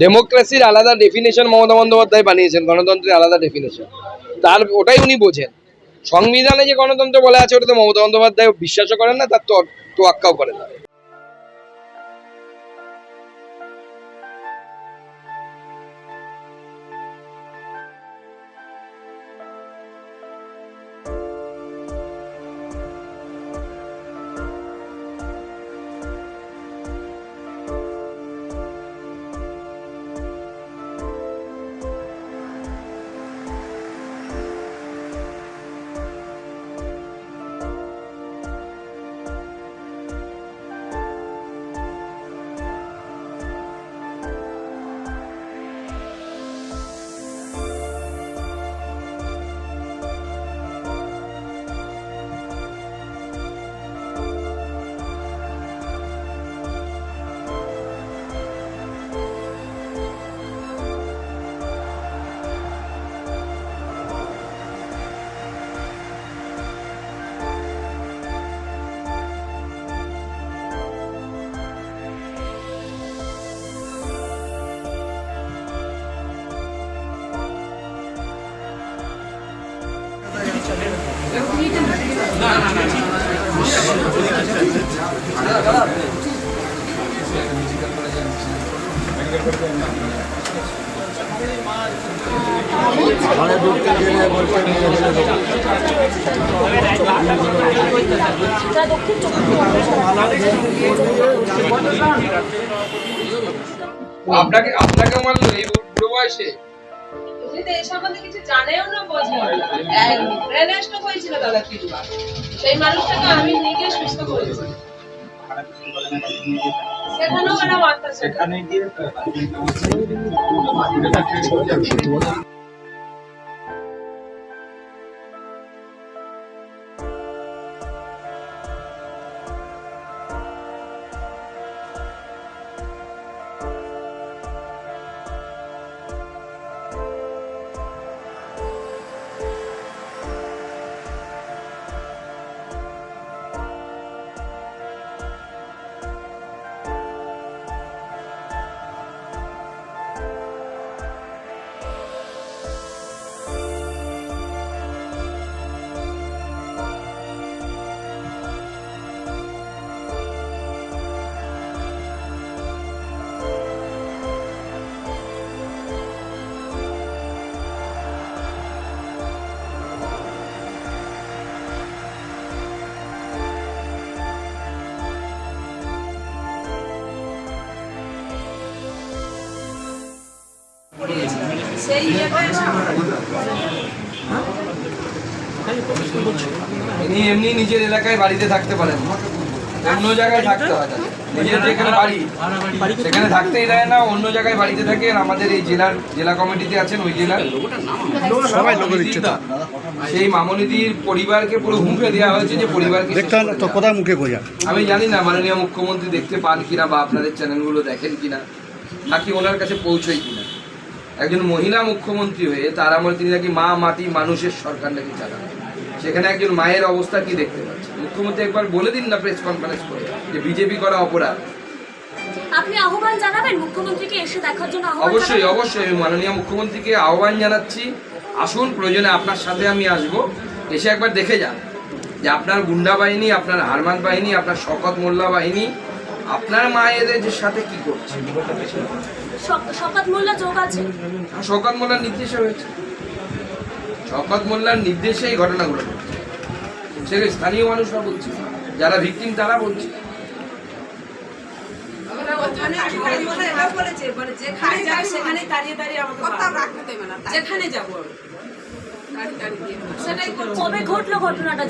ডেমোক্রেসির আলাদা ডেফিনেশন মমতা বন্দ্যোপাধ্যায় বানিয়েছেন, গণতন্ত্রের আলাদা ডেফিনেশন, তার ওটাই উনি বোঝেন। সংবিধানে যে গণতন্ত্র বলা আছে ওটা তো মমতা বন্দ্যোপাধ্যায় বিশ্বাসও করেন না, তার তোয়াক্কাও করেন না। আপনাকে আপনাকেও মানলো এই বুড়ো বয়সে? এই সম্বন্ধে কিছু জানেও না, বোঝে না। ব্রেনেস্ট হয়েছিল দাদা তিনবার, সেই মানুষটাকে আমি নিজে সুস্থ করেছি। সেখানেও ওরা মারতে সেখানে গিয়ে সেই এমনি নিজের এলাকায় বাড়িতে থাকতে পারেন, অন্য জায়গায় থাকতে হয়। নিজের যেখানে বাড়ি সেখানে থাকতেই দেয় না, অন্য জায়গায় বাড়িতে থাকে। আমাদের এই জেলা কমিটিতে আছেন, ওই জেলার সবাই লোক দিচ্ছে, সেই মামনিদির পরিবারকে পুরো হুমকে দেওয়া হয়েছে যে পরিবারকে কোথায় মুখে বোঝা। আমি জানি না মাননীয় মুখ্যমন্ত্রী দেখতে পান কিনা বা আপনাদের চ্যানেলগুলো দেখেন কিনা, নাকি ওনার কাছে পৌঁছয় কিনা। একজন মহিলা মুখ্যমন্ত্রী হয়ে তার আমলে তিনি নাকি মা মাটি মানুষের সরকার নাকি চালান, সেখানে একজন মায়ের অবস্থা কি দেখতে পাচ্ছে? মুখ্যমন্ত্রী একবার বলে দিন না প্রেস কনফারেন্স করে যে বিজেপি করা অপরাধ। আপনি আহ্বান জানাবেন মুখ্যমন্ত্রীকে এসে দেখার জন্য? অবশ্যই অবশ্যই, আমি মাননীয় মুখ্যমন্ত্রীকে আহ্বান জানাচ্ছি, আসুন, প্রয়োজনে আপনার সাথে আমি আসবো, এসে একবার দেখে যান যে আপনার গুন্ডা বাহিনী, আপনার হারমান বাহিনী, আপনার শওকত মোল্লা বাহিনী আপনার মায়েদের সাথে কি করছে। শওকত মোল্লা যোগ আছে? শওকত মোল্লার নির্দেশে হয়েছে, শওকত মোল্লার নির্দেশে এই ঘটনাগুলো ঘটছে। সেটা স্থানীয় মানুষরা বলছে, যারা ভিকটিম তারা বলছে। কবে ঘটলো ঘটনাটা?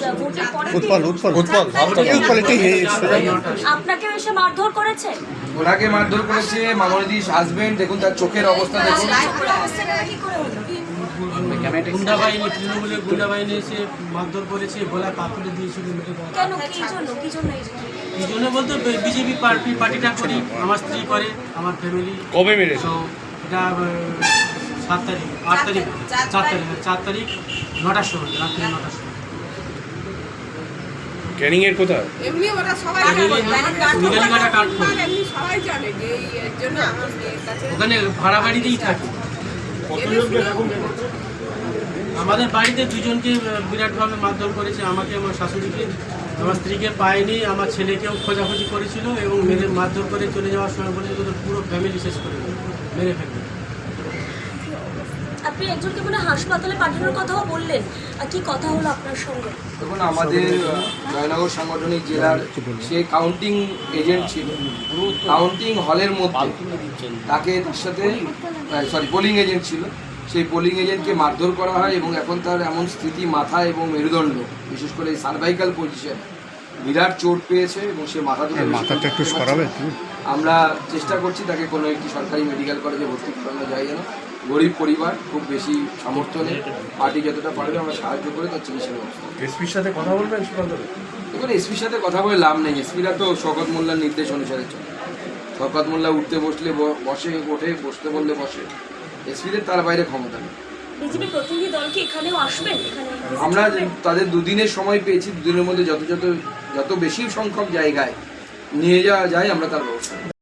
আপনাকে এসে মারধর করেছে? ওনাকে মারধর করেছে মামনিদির হাজবেন্ড। দেখুন তার চোখের অবস্থা দেখুন। গুন্ডা বাহিনী, তৃণমূলের গুন্ডা বাহিনী এসে মারধর করেছে, গলায় পাথরে দিয়েছিল। কেন, কি জন্য? এই জন্য বলতে বিজেপি পার্টিটা করি, আমার স্ত্রী করে, আমার ফ্যামিলি। কবে মেরেছে? এটা 7 তারিখ, 8 তারিখ, 4 তারিখ 9টার সময়, রাত্রি 9টার সময়। ক্যানিং এর কোথায়? এমনি ওরা সবাই নীলানগাটা কাঠপুর। এমনি সবাই জানে যে এর জন্য আমার মেয়ের কাছে ওখানে ভাড়া বাড়িতেই থাকে। আমাদের বাড়িতে দুজনকে বিরাটভাবে মারধর করেছে, আমাকে, আমার শাশুড়িকে, আমার স্ত্রীকে পায়নি, আমার ছেলেকেও খোঁজাখুঁজি করেছিল এবং মেরে মারধর করে চলে যাওয়ার সময় বলেছিল তোদের পুরো ফ্যামিলি শেষ করে দেবে, মেরে ফেলবে। আপনি একজনকে মানে হাসপাতালে পাঠানোর কথাও বললেন, আর কি কথা হলো আপনার সঙ্গে? দেখুন, আমাদের জয়নগর সাংগঠনিক জেলার সে কাউন্টিং এজেন্ট ছিল। কাউন্টিং হলের মধ্যে তাকে তার সাথে পোলিং এজেন্ট ছিল, সেই পোলিং এজেন্টকে মারধর করা হয় এবং এখন তার এমন স্থিতি, মাথা এবং মেরুদণ্ড, বিশেষ করে সার্ভাইকাল পজিশন, বিরাট চোট পেয়েছে এবং সে মাথাটা একটু সরাবে। আমরা চেষ্টা করছি তাকে কোনো একটি সরকারি মেডিকেল কলেজে ভর্তি করানো যায় যেন। গরিব পরিবার, খুব বেশি সামর্থ্য নেই, পার্টি যতটা পারবে আমরা সাহায্য করে তার চিকিৎসার ব্যবস্থা। এসপির সাথে কথা বলবেন সুকান্তদা? দেখুন, এসপির সাথে কথা বলে লাভ নেই। এসপিরা তো শওকত মোল্লার নির্দেশ অনুসারে চলে। শওকত মোল্লা উঠতে বসলে বসে, ওঠে, বসতে বললে বসে। এসপিদের তার বাইরে ক্ষমতা নেই। বিজেপি প্রতিনিধি দল কি এখানেও আসবেন? আমরা তাদের দুদিনের সময় পেয়েছি, দুদিনের মধ্যে যত বেশি সংখ্যক জায়গায় নিয়ে যাওয়া যায় আমরা তার ব্যবস্থা করব।